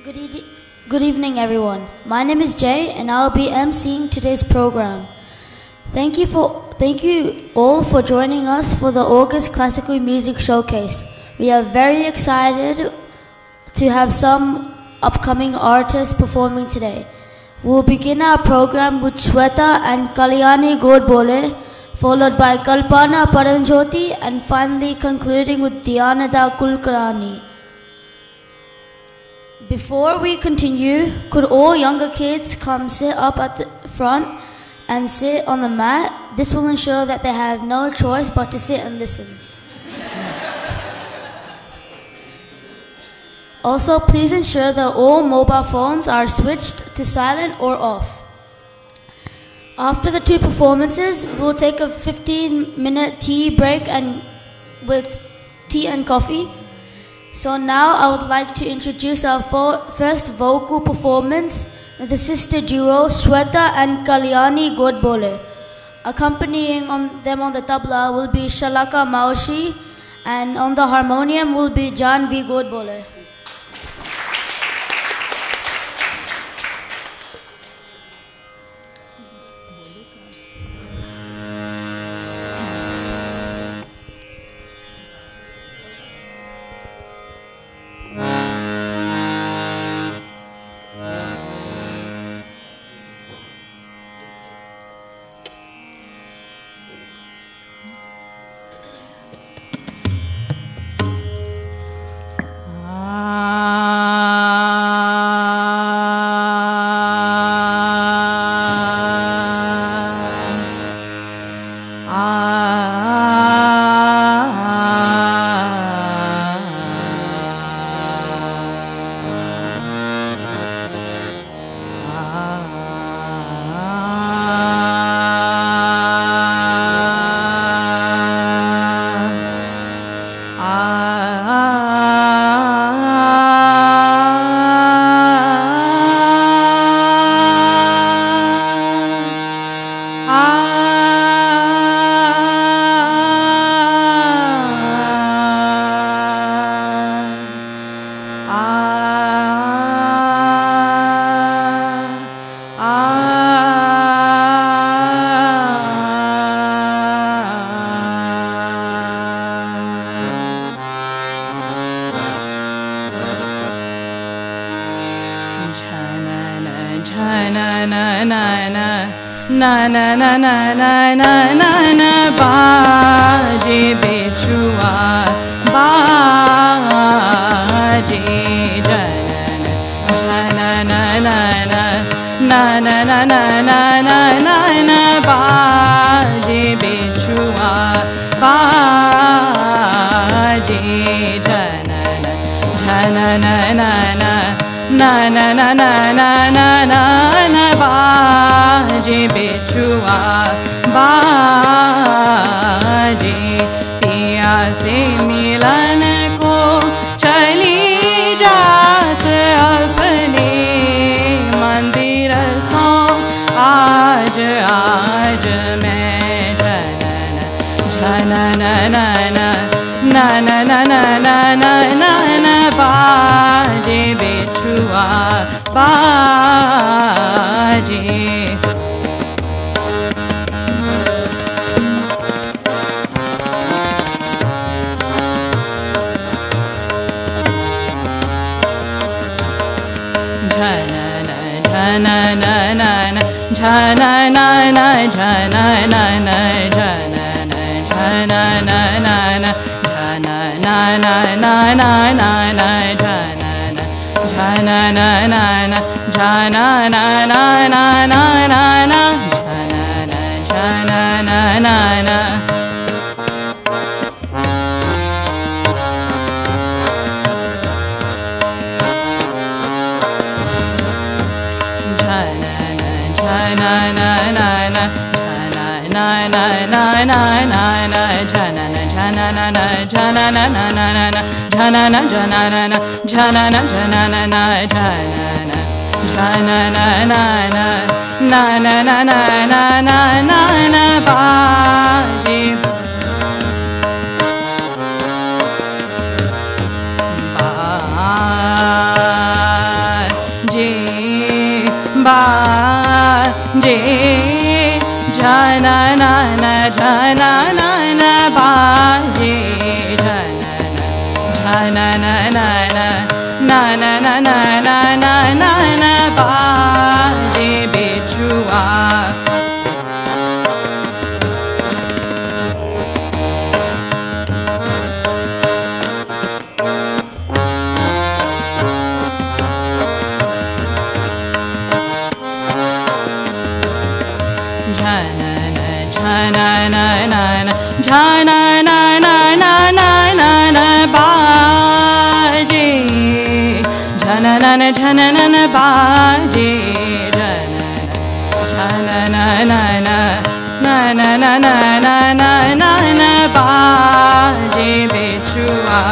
Good, good evening, everyone. My name is Jay, and I'll be emceeing today's program. Thank you all for joining us for the August Classical Music Showcase. We are very excited to have some upcoming artists performing today. We'll begin our program with Shweta and Kalyani Godbole, followed by Kalpana Paranjoti, and finally concluding with Dhyanada Kulkarni. Before we continue, could all younger kids come sit up at the front and sit on the mat? This will ensure that they have no choice but to sit and listen. Also, please ensure that all mobile phones are switched to silent or off. After the two performances, we'll take a 15-minute tea break and with tea and coffee. So now I would like to introduce our first vocal performance, the sister duo Shweta and Kalyani Godbole. Accompanying them on the tabla will be Shalaka Maushi, and on the harmonium will be Janvi Godbole. Baji bichua, baji janana, na baji bichua, baji janana, na baji bichua, बाजी पिया से मिलन को चली जात अपने मंदिर सो आज मैं जनन बाजे बिछुआ बाजे Jananana jananana baje jananana nananana baje bichua Jananana baje jananana baje jananana baje bichua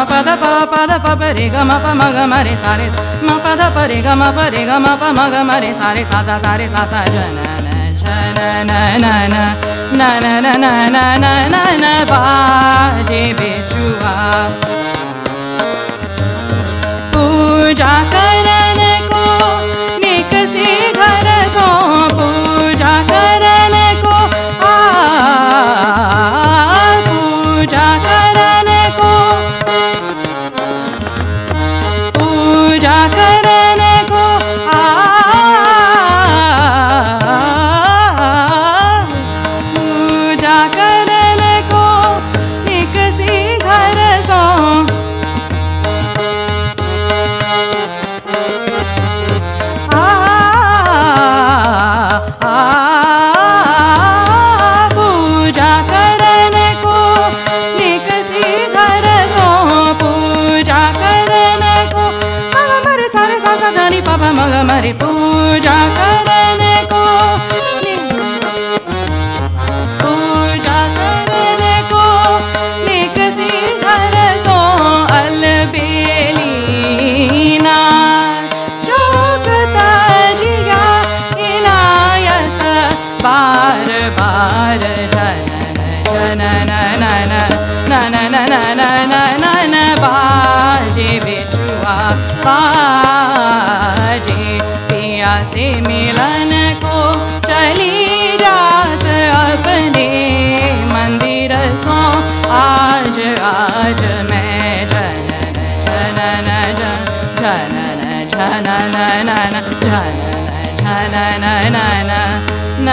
pa da pa re ga ma ga re sa re ma pa da pa re ga ma ga re sa re sa re sa jana na baje बिछुआ पूजा करने को निकसी घर सो पूजा करने को पूजा करने को पूजा करने को पूजा करने को निकसी घर सो पूजा करने को निकसी घर सो पूजा करने को मरे सारे सा दानी पापा मगा मरे पूजा करने को पूजा करने को निकसी घर सो अलबेलीना जोगता जिया इनायत बार बार जनन नन बाजे बिछुआ बाजे पिया से मिलन को चली जात अपने मंदिर सो आज आज मैं जनन जनन जनन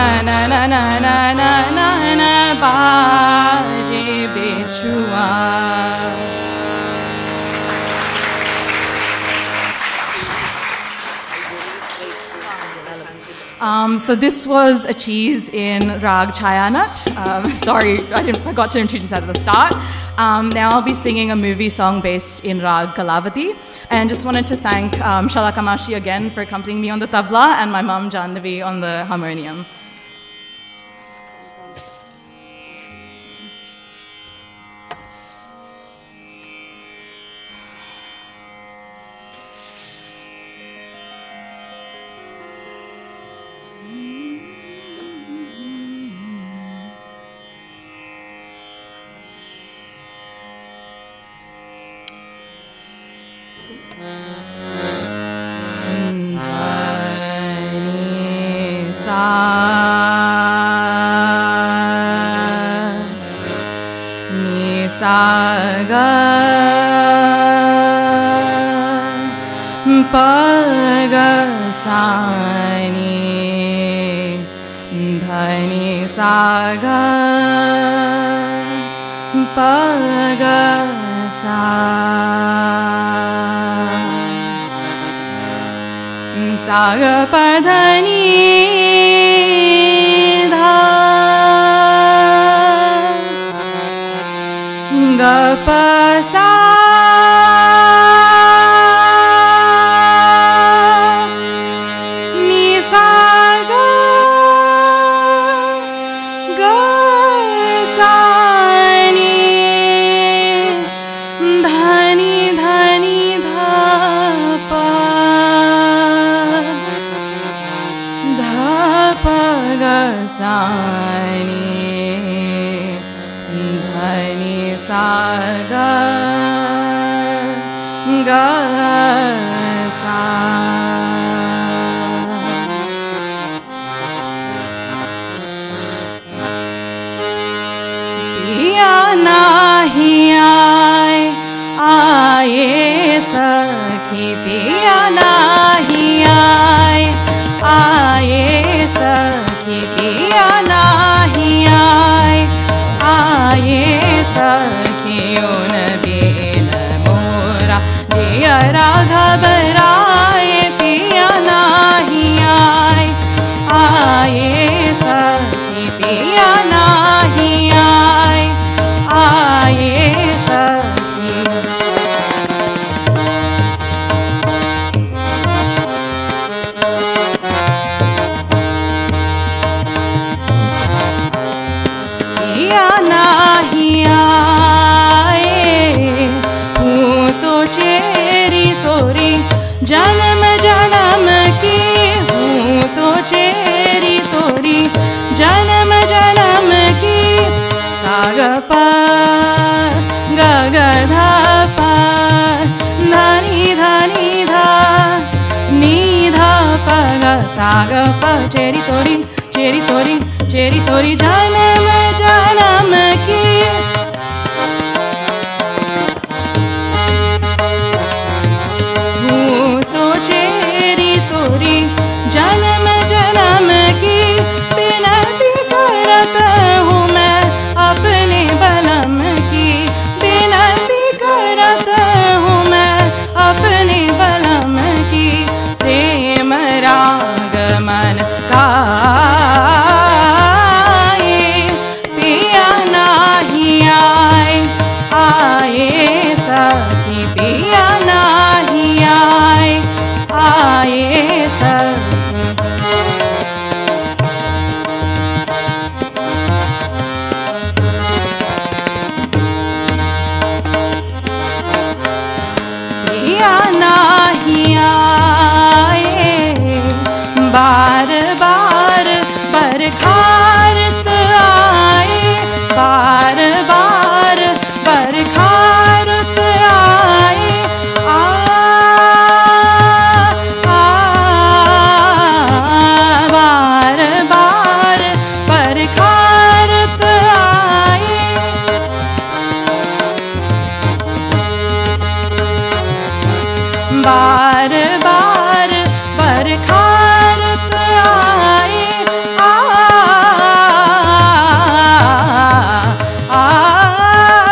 जनन जनन बाजे बिछुआ. So this was a cheese in Rag Chayanat. Sorry, I forgot to introduce that at the start. Now I'll be singing a movie song based in Rag Kalavati. And just wanted to thank Shala Kamashi again for accompanying me on the tabla and my mum Jandavi on the harmonium. ग cherry तोरी जन्म जन्म की तो cherry तोरी जन्म जन्म की विनती करत हूँ मैं अपने बलम की विनती करत हूँ मैं अपने बलम की प्रेम राग मन गाए पिया नाही आए आए सखी पिया नाही आए सखी पिया नाही आए बार बार बरखारत आए बार बार बरखारत आए बार बार बरखारत आए बार बार बरखारत आए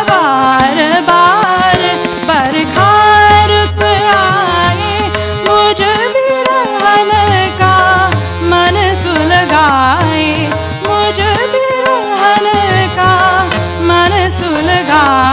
बार बार बरखारत आए मुझ बिरहन का मन सुलगाए मुझ बिरहन का मन सुलगाए